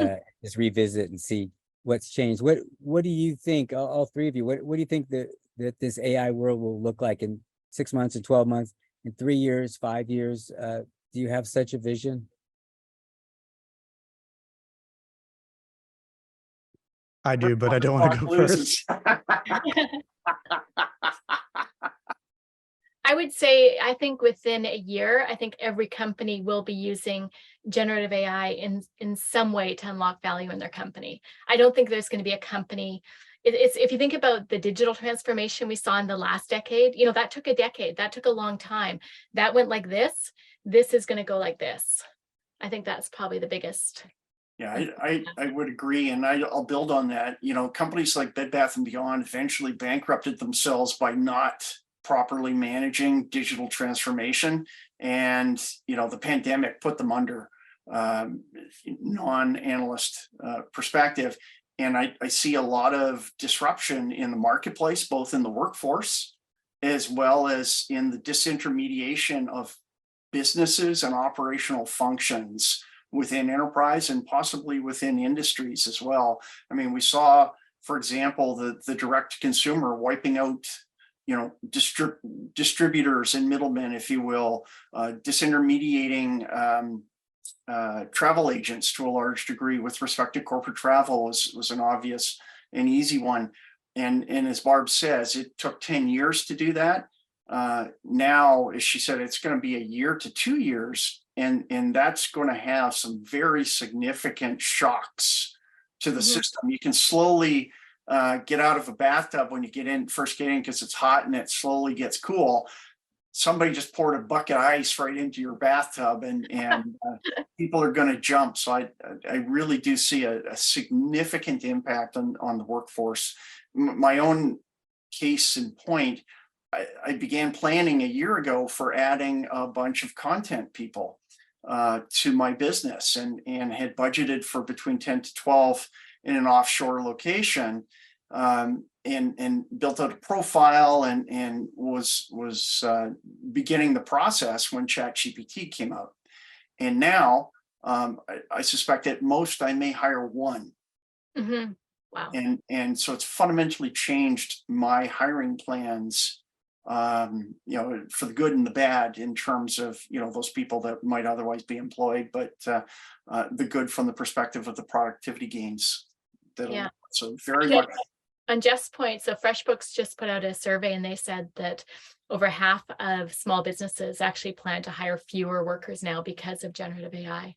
just revisit and see what's changed. What do you think, all three of you, what do you think that this AI world will look like in 6 months, and 12 months, in 3 years, 5 years? Do you have such a vision? I do, but I don't want to go first. I would say, I think within a year, I think every company will be using generative AI in some way to unlock value in their company. I don't think there's going to be a company it's, if you think about the digital transformation we saw in the last decade, you know, that took a decade, that took a long time. That went like this is going to go like this. I think that's probably the biggest. Yeah, I would agree, and I'll build on that. You know, companies like Bed Bath and Beyond eventually bankrupted themselves by not properly managing digital transformation, and you know, the pandemic put them under non-analyst perspective. And I see a lot of disruption in the marketplace, both in the workforce as well as in the disintermediation of businesses and operational functions within enterprise and possibly within industries as well. I mean, we saw, for example, the direct consumer wiping out, you know, distributors and middlemen, if you will, disintermediating travel agents to a large degree with respect to corporate travel was an obvious and easy one. And as Barb says, it took 10 years to do that. Now, as she said, it's going to be a year to 2 years, and that's going to have some very significant shocks to the system. You can slowly get out of a bathtub when you first get in because it's hot, and it slowly gets cool. Somebody just poured a bucket of ice right into your bathtub, and people are going to jump. So I really do see a significant impact on the workforce. My own case in point, I began planning a year ago for adding a bunch of content people to my business, and had budgeted for between 10 to 12 in an offshore location, and built out a profile, and was beginning the process when ChatGPT came out. And now I suspect at most I may hire one. Wow. And so it's fundamentally changed my hiring plans, you know, for the good and the bad, in terms of, you know, those people that might otherwise be employed, but the good from the perspective of the productivity gains. Yeah. So very much. On Jeff's point, so FreshBooks just put out a survey, and they said that over half of small businesses actually plan to hire fewer workers now because of generative AI.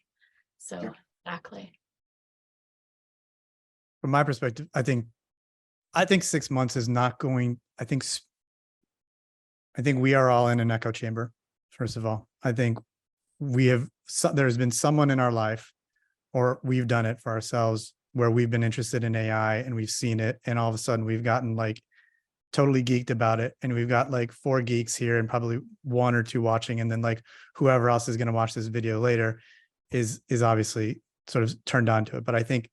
So Yeah. Exactly. From my perspective, I think 6 months is not going. I think we are all in an echo chamber. First of all, I think there's been someone in our life, or we've done it for ourselves, where we've been interested in AI and we've seen it, and all of a sudden we've gotten like totally geeked about it, and we've got like 4 geeks here and probably 1 or 2 watching, and then like whoever else is going to watch this video later is obviously sort of turned on to it. But I think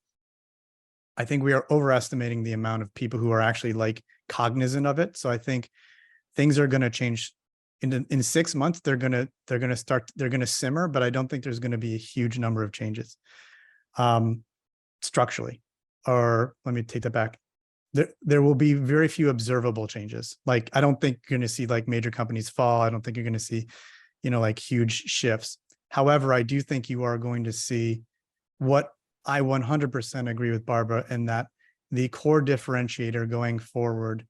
we are overestimating the amount of people who are actually like cognizant of it. So I think things are going to change in 6 months. They're going to simmer, but I don't think there's going to be a huge number of changes structurally. Or let me take that back. There will be very few observable changes. Like, I don't think you're going to see like major companies fall. I don't think you're going to see, you know, like huge shifts. However, I do think you are going to see what I 100% agree with Barbara, in that the core differentiator going forward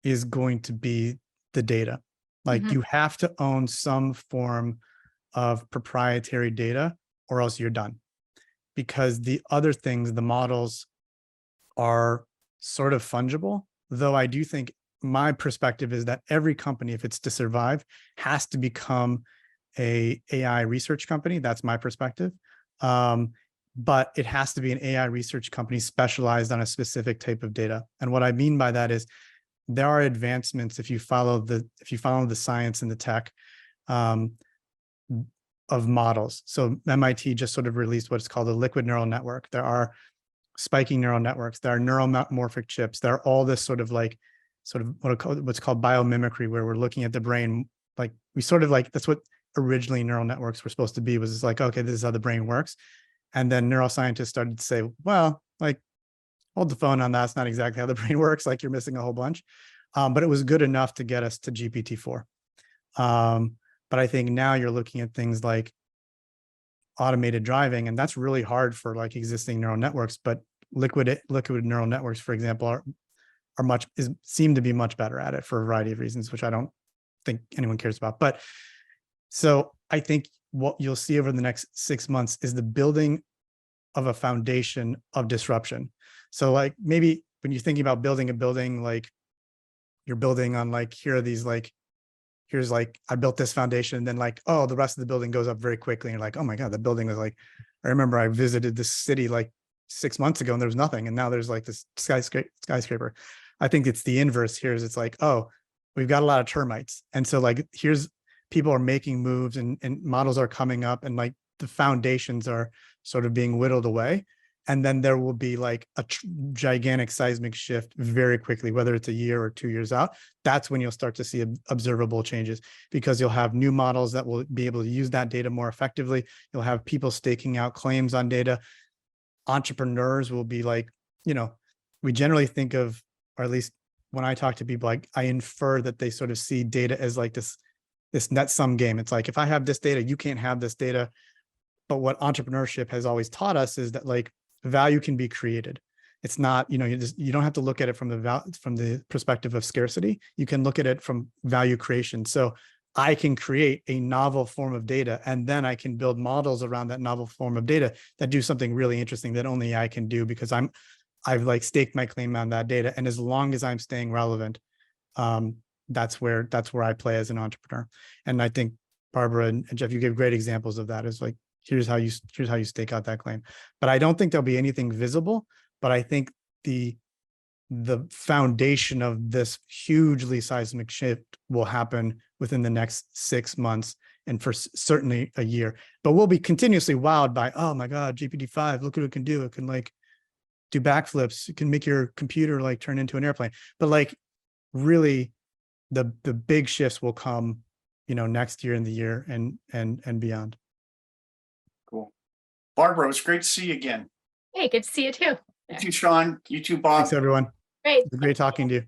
is going to be the data. Like, you have to own some form of proprietary data, or else you're done. Because the other things, the models, are sort of fungible. Though I do think my perspective is that every company, if it's to survive, has to become a AI research company. That's my perspective. But it has to be an AI research company specialized on a specific type of data. And what I mean by that is, there are advancements, if you follow the science and the tech of models. So MIT just sort of released what's called a liquid neural network. There are spiking neural networks. There are neuromorphic chips. There are all this sort of what's called biomimicry, where we're looking at the brain. Like, we sort of like, that's what originally neural networks were supposed to be, was it's like, okay, this is how the brain works. And then neuroscientists started to say, well, like, hold the phone on that. It's not exactly how the brain works. Like, you're missing a whole bunch. But it was good enough to get us to GPT-4. But I think now you're looking at things like automated driving, and that's really hard for like existing neural networks. But liquid neural networks, for example, seem to be much better at it for a variety of reasons, which I don't think anyone cares about. But so I think what you'll see over the next 6 months is the building of a foundation of disruption. So like, maybe when you're thinking about building a building, like you're building on like, here are these like, here's like, I built this foundation, and then like, oh, the rest of the building goes up very quickly. And you're like, oh my God, the building was like, I remember I visited this city like 6 months ago and there was nothing. And now there's like this skyscraper. I think it's the inverse here is it's like, oh, we've got a lot of termites. And so like, here's people are making moves and models are coming up and like the foundations are sort of being whittled away. And then there will be like a gigantic seismic shift very quickly, whether it's a year or 2 years out. That's when you'll start to see observable changes, because you'll have new models that will be able to use that data more effectively. You'll have people staking out claims on data. Entrepreneurs will be like, you know, we generally think of, or at least when I talk to people, like I infer that they sort of see data as like this net sum game. It's like, if I have this data, you can't have this data. But what entrepreneurship has always taught us is that like value can be created. It's not, you know, you don't have to look at it from the perspective of scarcity. You can look at it from value creation. So I can create a novel form of data, and then I can build models around that novel form of data that do something really interesting that only I can do, because I've like staked my claim on that data. And as long as I'm staying relevant, that's where I play as an entrepreneur. And I think Barbara and Jeff, you gave great examples of that. Is like, here's how you stake out that claim. But I don't think there'll be anything visible, but I think the foundation of this hugely seismic shift will happen within the next 6 months and for certainly a year. But we'll be continuously wowed by, oh my God, GPT-5, look what it can do. It can like do backflips. It can make your computer like turn into an airplane. But like really the big shifts will come, you know, next year and the year and beyond. Cool. Barbara, it was great to see you again. Hey, good to see you too. You too, Sean. You too, Bob. Thanks, everyone. Great. Great talking to you.